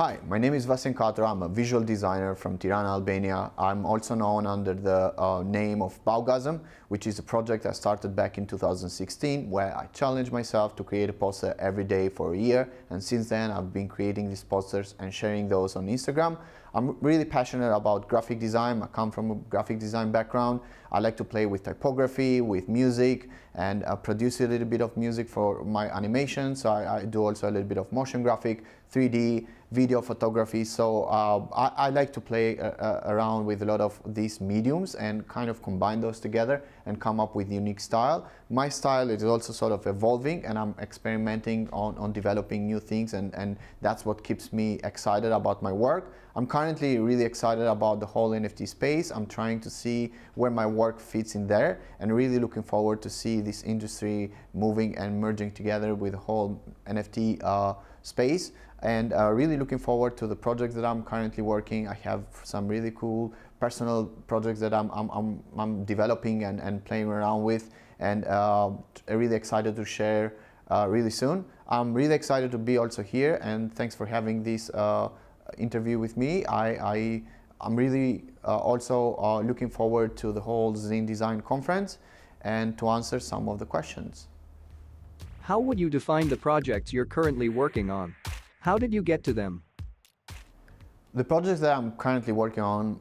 Hi, my name is Vasjen Katro. I'm a visual designer from Tirana, Albania. I'm also known under the name of Baugasm, which is a project I started back in 2016, where I challenged myself to create a poster every day for a year. And since then, I've been creating these posters and sharing those on Instagram. I'm really passionate about graphic design. I come from a graphic design background. I like to play with typography, with music, and produce a little bit of music for my animation. So I do also a little bit of motion graphic, 3D, video photography. So I like to play around with a lot of these mediums and kind of combine those together and come up with unique style. My style is also sort of evolving, and I'm experimenting on developing new things, and that's what keeps me excited about my work. I'm currently really excited about the whole NFT space. I'm trying to see where my work fits in there, and really looking forward to see this industry moving and merging together with the whole NFT space. And really looking forward to the projects that I'm currently working. I have some really cool personal projects that I'm developing and playing around with, and really excited to share really soon. I'm really excited to be also here, and thanks for having this interview with me. I'm really also looking forward to the whole ZLIN Design Conference and to answer some of the questions. How would you define the projects you're currently working on? How did you get to them? The projects that I'm currently working on,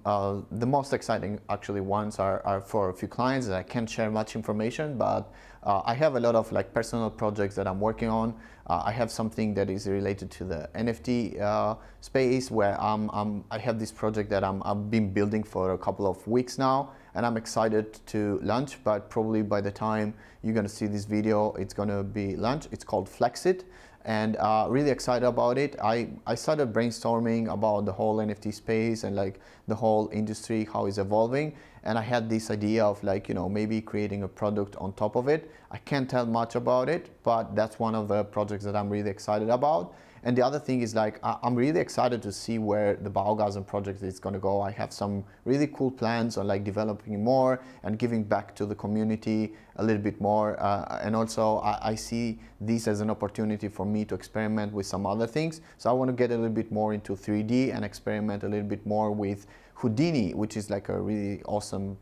the most exciting actually ones are for a few clients that I can't share much information, but I have a lot of personal projects that I'm working on. I have something that is related to the NFT space, where I have this project that I've been building for a couple of weeks now, and I'm excited to launch, but probably by the time you're going to see this video, it's going to be launched. It's called Flexit. And really excited about it. I started brainstorming about the whole NFT space and the whole industry, how it's evolving. And I had this idea of maybe creating a product on top of it. I can't tell much about it, but that's one of the projects that I'm really excited about. And the other thing is I'm really excited to see where the Baugasm project is going to go. I have some really cool plans on developing more and giving back to the community a little bit more. And also I see this as an opportunity for me to experiment with some other things. So I want to get a little bit more into 3D and experiment a little bit more with Houdini, which is a really awesome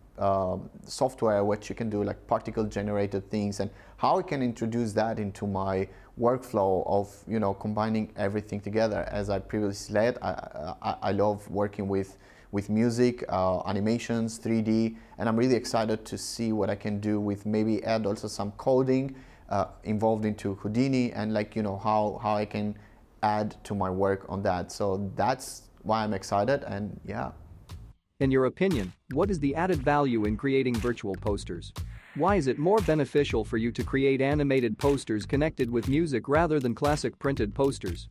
software which you can do particle generated things, and how I can introduce that into my workflow of combining everything together. As I previously said, I love working with music, animations, 3D, and I'm really excited to see what I can do with maybe add also some coding involved into Houdini, and how I can add to my work on that. So that's why I'm excited, and yeah. In your opinion, what is the added value in creating virtual posters? Why is it more beneficial for you to create animated posters connected with music rather than classic printed posters?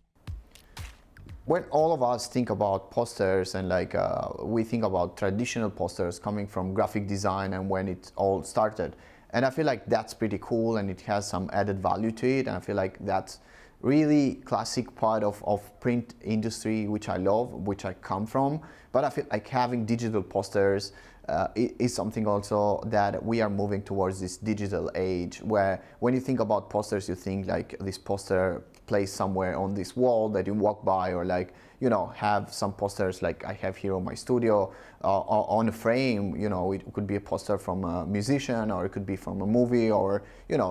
When all of us think about posters and we think about traditional posters coming from graphic design and when it all started, and I feel that's pretty cool and it has some added value to it, and I feel that's really classic part of print industry, which I love, which I come from. But I feel having digital posters is something also that we are moving towards this digital age, where when you think about posters, you think this poster placed somewhere on this wall that you walk by, or have some posters like I have here on my studio on a frame. It could be a poster from a musician, or it could be from a movie, or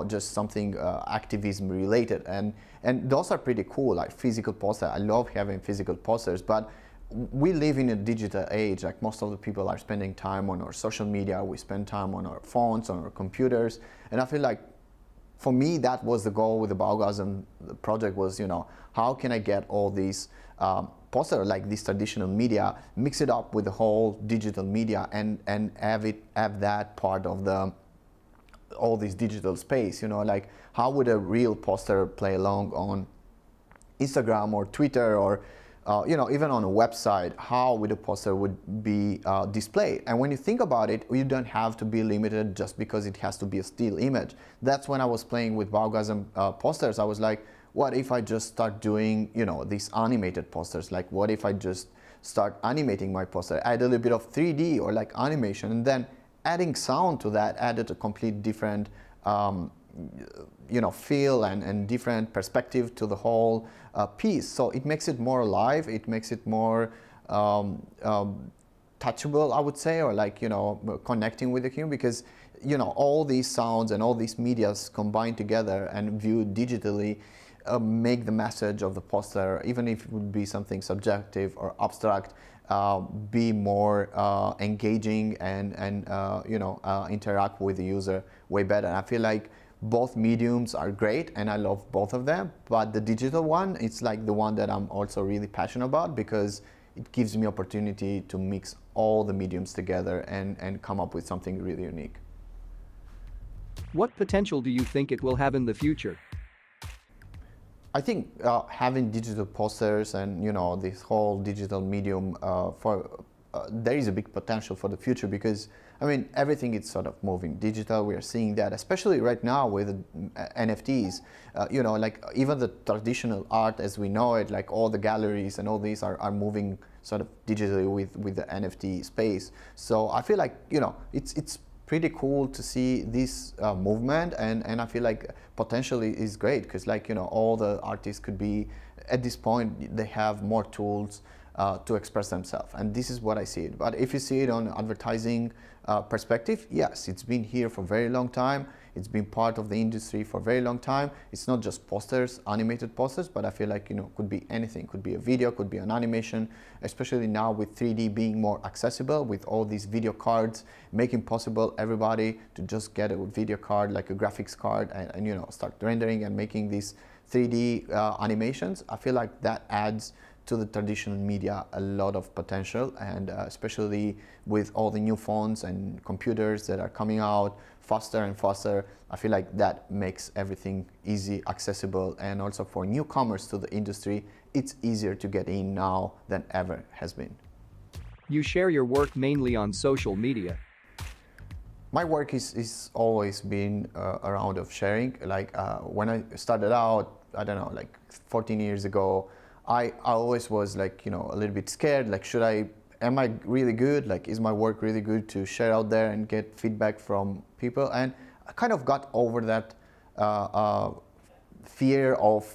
just something activism related, and those are pretty cool, like physical posters. I love having physical posters, but we live in a digital age. Most of the people are spending time on our social media, we spend time on our phones, on our computers, and I feel for me, that was the goal with the Baugasm project, was, how can I get all these posters, this traditional media, mix it up with the whole digital media, and have that part of all this digital space, how would a real poster play along on Instagram or Twitter, or even on a website, how would a poster would be displayed? And when you think about it, you don't have to be limited just because it has to be a still image. That's when I was playing with Baugasm posters. I was like, what if I just start doing, these animated posters? What if I just start animating my poster, add a little bit of 3D or animation, and then adding sound to that, added a complete different feel and different perspective to the whole piece. So it makes it more alive. It makes it more touchable, I would say, or like, connecting with the human, because, all these sounds and all these medias combined together and viewed digitally make the message of the poster, even if it would be something subjective or abstract, be more engaging and interact with the user way better. And I feel like both mediums are great and I love both of them, but the digital one, it's like the one that I'm also really passionate about, because it gives me opportunity to mix all the mediums together and come up with something really unique. What potential do you think it will have in the future? I think having digital posters and this whole digital medium there is a big potential for the future, because I mean everything is sort of moving digital. We are seeing that, especially right now with NFTs. Like even the traditional art as we know it, like all the galleries and all these are moving sort of digitally with the NFT space. So I feel like it's pretty cool to see this movement, and I feel like potentially is great, because like all the artists could be at this point, they have more tools to express themselves, and this is what I see it. But if you see it on advertising perspective, yes, it's been here for a very long time. It's been part of the industry for a very long time. It's not just posters, animated posters, but I feel like could be anything. Could be a video, could be an animation, especially now with 3D being more accessible, with all these video cards making possible everybody to just get a video card, like a graphics card, and start rendering and making these 3D animations. I feel like that adds to the traditional media a lot of potential, and especially with all the new phones and computers that are coming out faster and faster, I feel like that makes everything easy, accessible, and also for newcomers to the industry, it's easier to get in now than ever has been. You share your work mainly on social media. My work is always been around of sharing. Like when I started out, I don't know, like 14 years ago, I always was like, a little bit scared, like am I really good? Like, is my work really good to share out there and get feedback from people? And I kind of got over that fear of,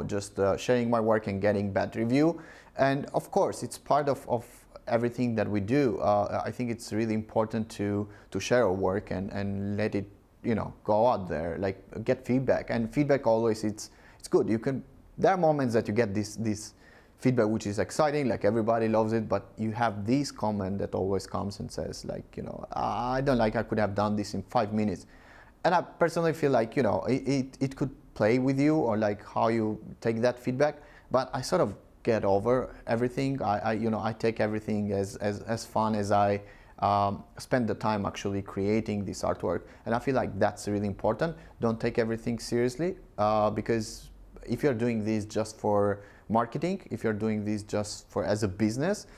just sharing my work and getting bad review. And of course, it's part of everything that we do. I think it's really important to share our work and let it, go out there, like get feedback. And feedback always, it's good. There are moments that you get this feedback which is exciting, like everybody loves it, but you have this comment that always comes and says like, I don't like, I could have done this in 5 minutes. And I personally feel like, it could play with you, or like how you take that feedback, but I sort of get over everything. I take everything as fun as I spend the time actually creating this artwork. And I feel like that's really important. Don't take everything seriously, because if you're doing this just for marketing, if you're doing this just for as a business,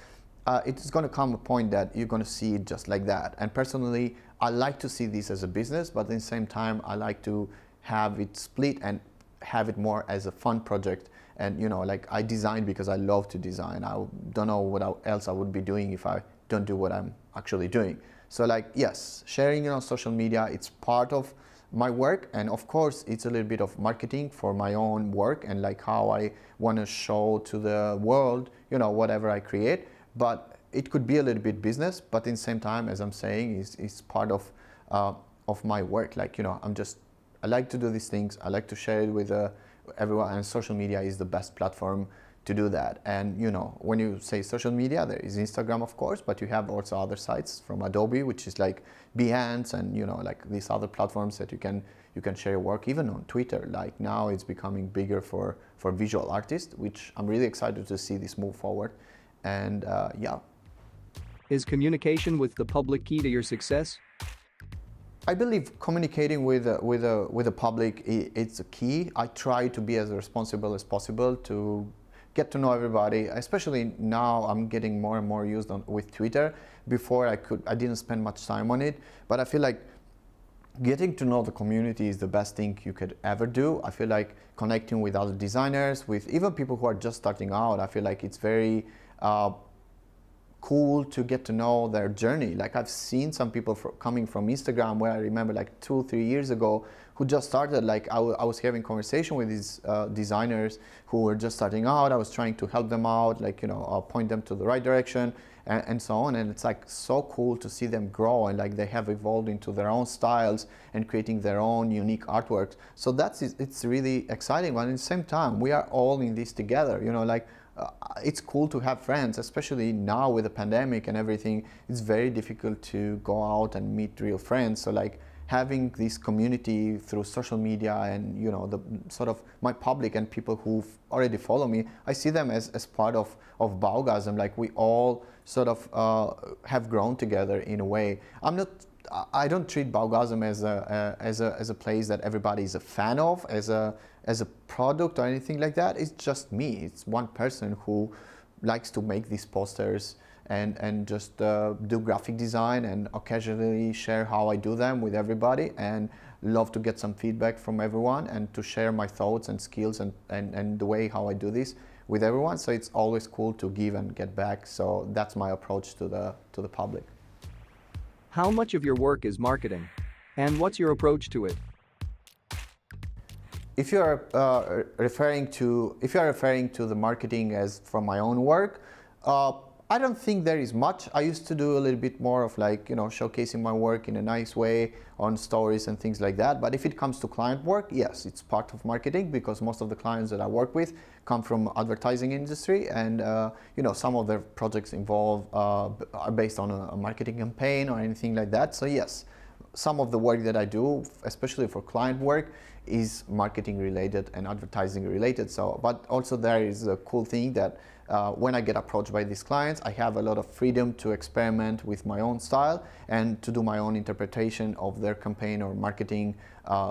it's going to come a point that you're going to see it just like that. And personally, I like to see this as a business, but at the same time, I like to have it split and have it more as a fun project. And like I design because I love to design. I don't know what else I would be doing if I don't do what I'm actually doing. So like, yes, sharing on social media, it's part of my work, and of course it's a little bit of marketing for my own work and like how I want to show to the world whatever I create. But it could be a little bit business, but in the same time, as I'm saying, is part of my work. Like I like to do these things. I like to share it with everyone, and social media is the best platform to do that. And when you say social media, there is Instagram, of course, but you have also other sites from Adobe, which is like Behance, and like these other platforms that you can share your work. Even on Twitter, like now it's becoming bigger for visual artists, which I'm really excited to see this move forward. And yeah. Is communication with the public key to your success? I believe communicating with the public, it's a key. I try to be as responsible as possible to get to know everybody, especially now I'm getting more and more used with Twitter. Before I didn't spend much time on it, but I feel like getting to know the community is the best thing you could ever do. I feel like connecting with other designers, with even people who are just starting out, I feel like it's very cool to get to know their journey. Like I've seen some people coming from Instagram, where I remember like 2-3 years ago, who just started. Like I was having conversation with these designers who were just starting out. I was trying to help them out, like, you know, point them to the right direction and so on. And it's like so cool to see them grow, and like they have evolved into their own styles and creating their own unique artworks. So it's really exciting. But at the same time, we are all in this together, you know, like it's cool to have friends, especially now with the pandemic and everything. It's very difficult to go out and meet real friends. So like having this community through social media and, you know, the sort of my public and people who already follow me, I see them as part of Baugasm. Like we all sort of have grown together in a way. I don't treat Baugasm as a place that everybody is a fan of, as a product or anything like that. It's just me. It's one person who likes to make these posters and just do graphic design and occasionally share how I do them with everybody, and love to get some feedback from everyone and to share my thoughts and skills and the way how I do this with everyone. So it's always cool to give and get back. So that's my approach to the public. How much of your work is marketing? And what's your approach to it? If you are referring to the marketing as from my own work, I don't think there is much. I used to do a little bit more of like, you know, showcasing my work in a nice way on stories and things like that. But if it comes to client work, yes, it's part of marketing, because most of the clients that I work with come from advertising industry, and you know, some of their projects are based on a marketing campaign or anything like that. So yes, some of the work that I do, especially for client work, is marketing related and advertising related. So, but also there is a cool thing that when I get approached by these clients, I have a lot of freedom to experiment with my own style and to do my own interpretation of their campaign or marketing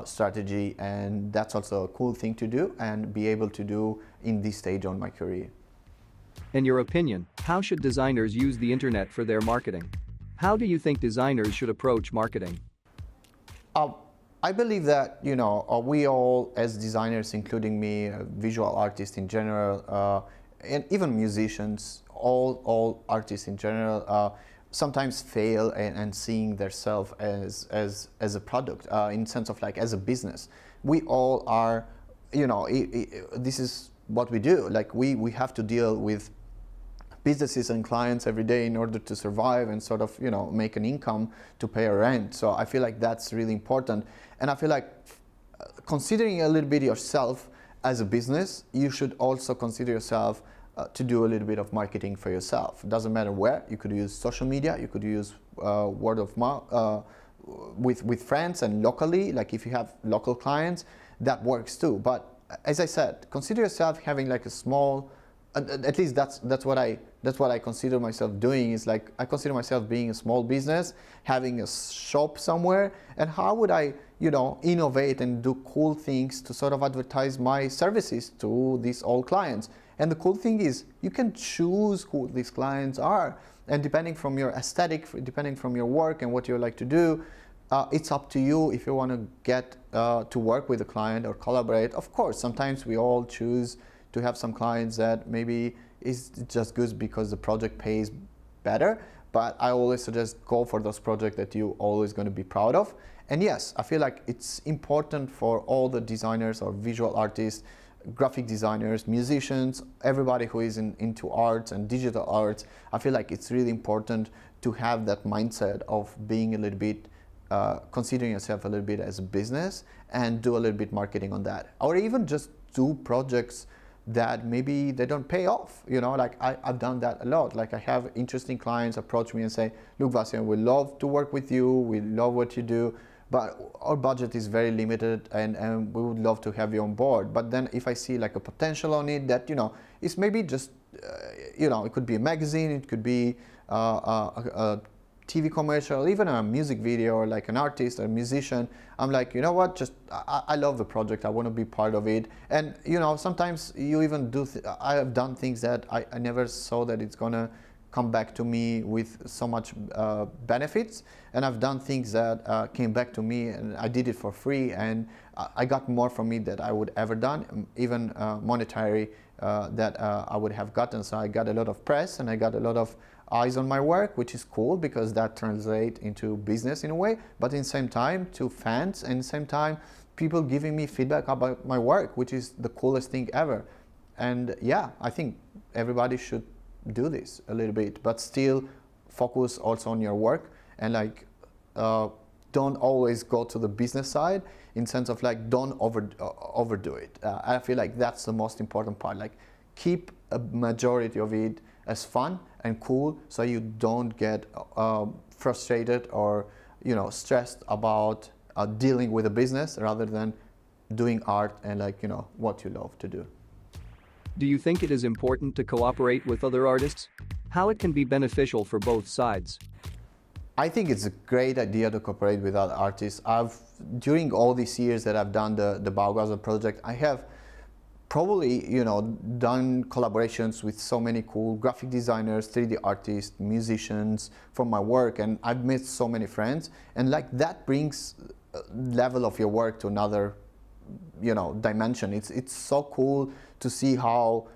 strategy. And that's also a cool thing to do and be able to do in this stage on my career. In your opinion, how should designers use the internet for their marketing? How do you think designers should approach marketing? I believe that, you know, we all as designers, including me, visual artists in general, and even musicians, all artists in general, sometimes fail and seeing themselves as a product, in sense of like as a business. We all are, you know, this is what we do. Like we have to deal with businesses and clients every day in order to survive and sort of, you know, make an income to pay a rent. So I feel like that's really important. And I feel like considering a little bit yourself as a business, you should also consider yourself to do a little bit of marketing for yourself. It doesn't matter where. You could use social media, you could use word of mouth with friends and locally. Like if you have local clients, that works too. But as I said, consider yourself having like a small, at least that's what I consider myself doing, is like I consider myself being a small business, having a shop somewhere, and how would I, you know, innovate and do cool things to sort of advertise my services to these old clients. And the cool thing is you can choose who these clients are, and depending from your aesthetic, depending from your work and what you like to do, it's up to you if you want to get to work with a client or collaborate. Of course, sometimes we all choose to have some clients that maybe is just good because the project pays better, but I always suggest go for those projects that you always going to be proud of. And yes, I feel like it's important for all the designers or visual artists, graphic designers, musicians, everybody who is into arts and digital arts. I feel like it's really important to have that mindset of being a little bit, considering yourself a little bit as a business, and do a little bit marketing on that. Or even just do projects that maybe they don't pay off, you know, like I've done that a lot. Like I have interesting clients approach me and say, look, Vasjen, we love to work with you, we love what you do, but our budget is very limited and we would love to have you on board. But then if I see like a potential on it that, you know, it's maybe just, you know, it could be a magazine, it could be a TV commercial, even a music video, or like an artist or a musician, I'm like, you know what, just I love the project, I want to be part of it. And you know, sometimes you even do, I have done things that I never saw that it's gonna come back to me with so much benefits, and I've done things that came back to me and I did it for free, and I got more from it than I would ever done, even monetary that I would have gotten. So I got a lot of press and I got a lot of eyes on my work, which is cool because that translates into business in a way, but in the same time to fans, and the same time people giving me feedback about my work, which is the coolest thing ever. And yeah, I think everybody should do this a little bit, but still focus also on your work, and like don't always go to the business side, in sense of like don't overdo it. I feel like that's the most important part. Like keep a majority of it as fun and cool, so you don't get frustrated or stressed about dealing with a business, rather than doing art and like what you love to do. Do you think it is important to cooperate with other artists? How it can be beneficial for both sides? I think it's a great idea to cooperate with other artists. During all these years that I've done the Baugasm project, I have probably done collaborations with so many cool graphic designers, 3D artists, musicians from my work, and I've met so many friends, and like that brings level of your work to another dimension. It's so cool to see how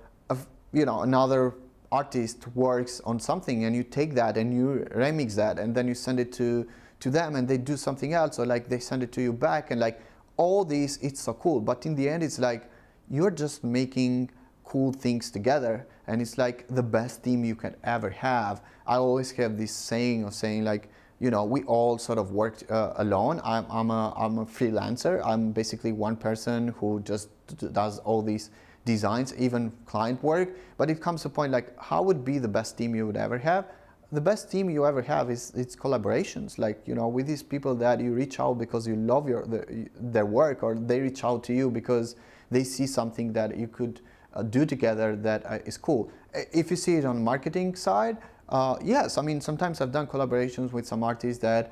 another artist works on something, and you take that and you remix that, and then you send it to them, and they do something else, or like they send it to you back, and like all these, it's so cool. But in the end, it's like you're just making cool things together, and it's like the best team you can ever have. I always have this saying of saying like, we all sort of worked alone. I'm a freelancer. I'm basically one person who just does all these designs, even client work. But it comes to a point like, how would be the best team you would ever have? The best team you ever have is it's collaborations. Like with these people that you reach out because you love their work, or they reach out to you because they see something that you could do together that is cool. If you see it on the marketing side, yes, I mean, sometimes I've done collaborations with some artists that,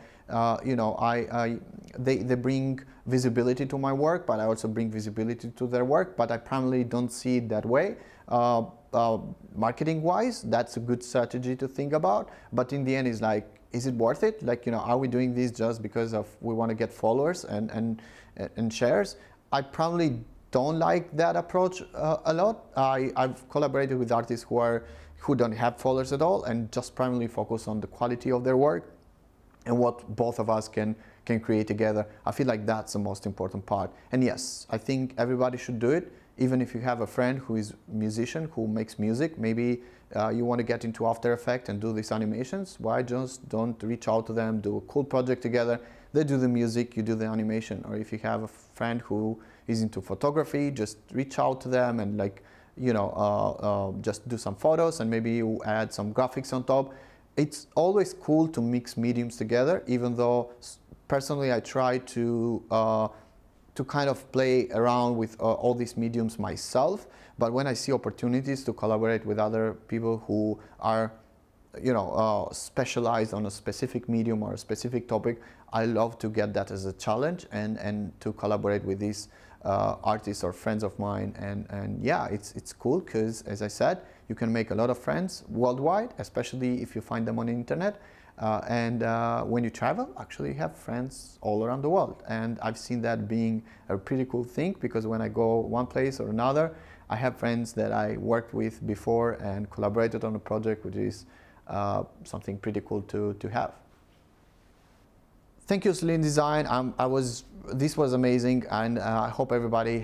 they bring visibility to my work, but I also bring visibility to their work, but I primarily don't see it that way. Marketing-wise, that's a good strategy to think about, but in the end, it's like, is it worth it? Like, are we doing this just because we want to get followers and shares? I probably don't like that approach a lot. I've collaborated with artists who don't have followers at all, and just primarily focus on the quality of their work and what both of us can create together. I feel like that's the most important part. And yes, I think everybody should do it. Even if you have a friend who is a musician, who makes music, maybe you want to get into After Effects and do these animations, why just don't reach out to them, do a cool project together. They do the music, you do the animation. Or if you have a friend who is into photography, just reach out to them and like, just do some photos, and maybe you add some graphics on top. It's always cool to mix mediums together, even though personally I try to kind of play around with all these mediums myself. But when I see opportunities to collaborate with other people who are specialized on a specific medium or a specific topic, I love to get that as a challenge and to collaborate with these artists or friends of mine, and yeah, it's cool because, as I said, you can make a lot of friends worldwide, especially if you find them on the internet, and when you travel, actually have friends all around the world. And I've seen that being a pretty cool thing, because when I go one place or another, I have friends that I worked with before and collaborated on a project, which is something pretty cool to have. Thank you, ZLIN Design. This was amazing, and I hope everybody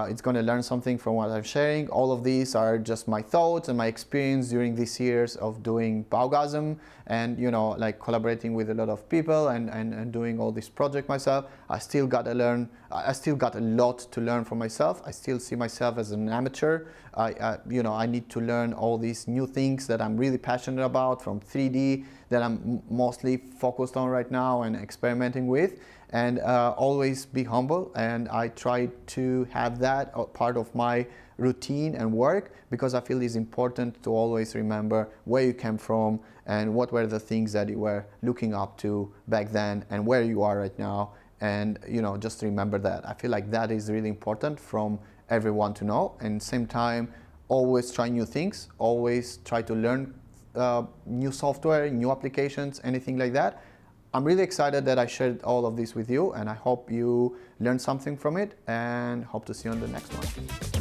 is going to learn something from what I'm sharing. All of these are just my thoughts and my experience during these years of doing Baugasm, and like collaborating with a lot of people and doing all this project myself. I still got to learn. I still got a lot to learn for myself. I still see myself as an amateur. I need to learn all these new things that I'm really passionate about, from 3D that I'm mostly focused on right now and experimenting with, and always be humble. And I try to have that part of my routine and work, because I feel it's important to always remember where you came from and what were the things that you were looking up to back then and where you are right now. And just remember that. I feel like that is really important from everyone to know. And same time, always try new things, always try to learn new software, new applications, anything like that. I'm really excited that I shared all of this with you, and I hope you learned something from it, and hope to see you on the next one.